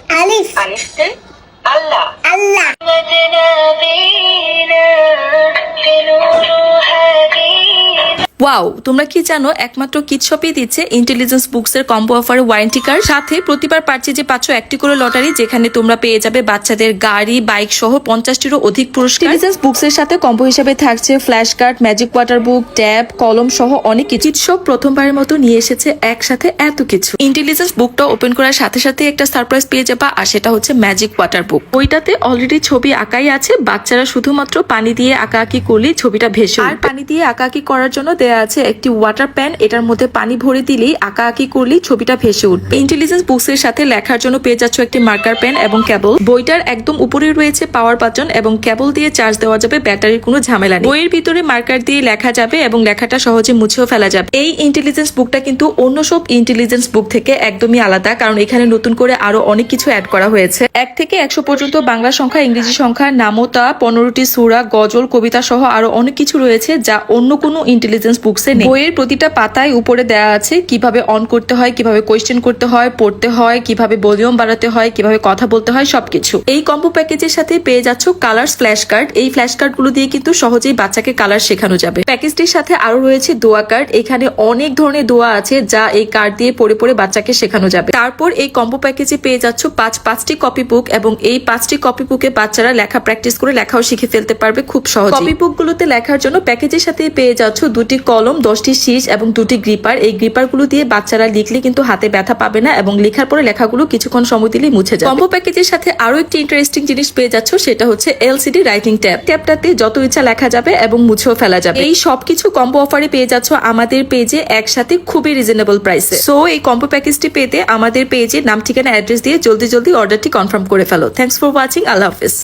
আলিফ। আলিফতে আল্লাহ। আল্লাহ। Wow, তোমরা কি জানো একমাত্র কিড শপে দিচ্ছে ইন্টেলিজেন্স বুকস এর কম্বো অফারে ওয়ারেন্টি কার্ড, সাথে প্রতিবার পারচেজে পাচ্ছ একটি করে লটারি, যেখানে তোমরা পেয়ে যাবে বাচ্চাদের গাড়ি, বাইক সহ 50টিরও অধিক পুরস্কার। ইন্টেলিজেন্স বুকস এর সাথে কম্বো হিসেবে থাকছে ফ্ল্যাশ কার্ড, ম্যাজিক ওয়াটার বুক, ট্যাব, কলম সহ অনেক কিছু। কিড শপ প্রথমবারের মতো নিয়ে এসেছে একসাথে এত কিছু। ইন্টেলিজেন্স বুকটা ওপেন করার সাথে সাথে একটা সারপ্রাইজ পেয়ে যাবা, আর সেটা হচ্ছে ম্যাজিক ওয়াটার বুক। বইটাতে অলরেডি ছবি আঁকাই আছে, বাচ্চারা শুধুমাত্র পানি দিয়ে আঁকাআঁকি করলেই ছবিটা ভেসে উঠবে। আর পানি দিয়ে আঁকাআঁকি করার জন্য দেয়া আছে একটি ওয়াটার প্যান, এটার মধ্যে পানি ভরে দিলেই আঁকাআঁকি করলেই ছবিটা ভেসে উঠবে। ইন্টেলিজেন্স বুকস এর সাথে লেখার জন্য পেয়ে যাচ্ছ একটি মার্কার পেন এবং কেবল। বইটার একদম উপরে রয়েছে পাওয়ার বাটন এবং কেবল দিয়ে চার্জ দেওয়া যাবে, ব্যাটারির কোনো ঝামেলা নেই। বইয়ের ভিতরে মার্কার দিয়ে লেখা যাবে এবং লেখাটা সহজে মুছেও ফেলা যাবে। এই ইন্টেলিজেন্স বুকটা কিন্তু অন্য সব ইন্টেলিজেন্স বুক থেকে একদমই আলাদা, কারণ এখানে নতুন করে আরো অনেক কিছু অ্যাড করা হয়েছে। 1 থেকে 100 পর্যন্ত বাংলা সংখ্যা, ইংরেজি সংখ্যা, নামতা, 15টি সূরা, গজল, কবিতা সহ আরো অনেক কিছু রয়েছে যা অন্য কোনো ইন্টেলিজেন্স বুকসে নেই। বইয়ের প্রতিটা পাতায় উপরে দেওয়া আছে কিভাবে অন করতে হয়, কিভাবে কোয়েশ্চেন করতে হয়, পড়তে হয়, কিভাবে ভলিউম বাড়াতে হয়, কিভাবে কথা বলতে হয়, সবকিছু। এই কম্বো প্যাকেজের সাথে পেয়ে যাচ্ছ কালার্স ফ্ল্যাশ কার্ড। এই ফ্ল্যাশ কার্ড গুলো দিয়ে কিন্তু সহজেই বাচ্চাকে কালার শেখানো যাবে। প্যাকেজটির সাথে আরো রয়েছে দোয়া কার্ড। এখানে অনেক ধরনের দোয়া আছে যা এই কার্ড দিয়ে পড়ে পড়ে বাচ্চাকে শেখানো যাবে। তারপর এই কম্বো প্যাকেজে পেয়ে যাচ্ছ পাঁচটি কপি বুক, এবং এই 5টি কপি বুকে বাচ্চারা লেখা প্র্যাকটিস করে লেখাও শিখে ফেলতে পারবে খুব সহজে। কপি বুক গুলোতে লেখার জন্য প্যাকেজের সাথে পেয়ে যাচ্ছ 2টি কলম, 10টি শীষ এবং 2টি গ্রিপার। এই গ্রিপার গুলো দিয়ে বাচ্চারা লিখলে কিন্তু হাতে ব্যথা পাবে না এবং লেখার পরে লেখাগুলো কিছুক্ষণ সময় দিলেই মুছে যাবে। কম্বো প্যাকেজের সাথে আরো একটি ইন্টারেস্টিং জিনিস পেয়ে যাচ্ছ, সেটা হচ্ছে এলসিডি রাইটিং ট্যাব। ট্যাবটাতে যত ইচ্ছা লেখা যাবে এবং মুছেও ফেলা যাবে। এই সবকিছু কম্বো অফারে পেয়ে যাচ্ছ আমাদের পেজে একসাথে খুবই রিজনেবল প্রাইসে। সো এই কম্বো প্যাকেজটি পেতে আমাদের পেজে নাম, ঠিকানা, অ্যাড্রেস দিয়ে জলদি অর্ডারটি কনফার্ম করে ফেলো। Thanks for watching. আল্লাহ হাফেজ।